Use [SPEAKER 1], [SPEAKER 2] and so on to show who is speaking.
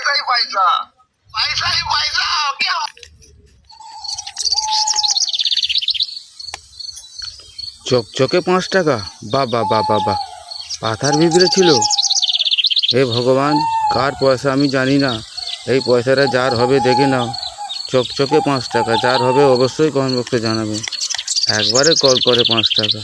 [SPEAKER 1] पैसा ही पैसा, पैसा ही पैसा। क्या
[SPEAKER 2] চকচকে 5 টাকা, বাবা বাবা বাহ, পাথার ভিতরে ছিল। হে ভগবান, কার পয়সা আমি জানি না, এই পয়সাটা যার হবে দেখে নাও। চকচকে 5 টাকা, যার হবে অবশ্যই কমেন্ট বক্সে জানাবে। একবারে কল করে 5 টাকা।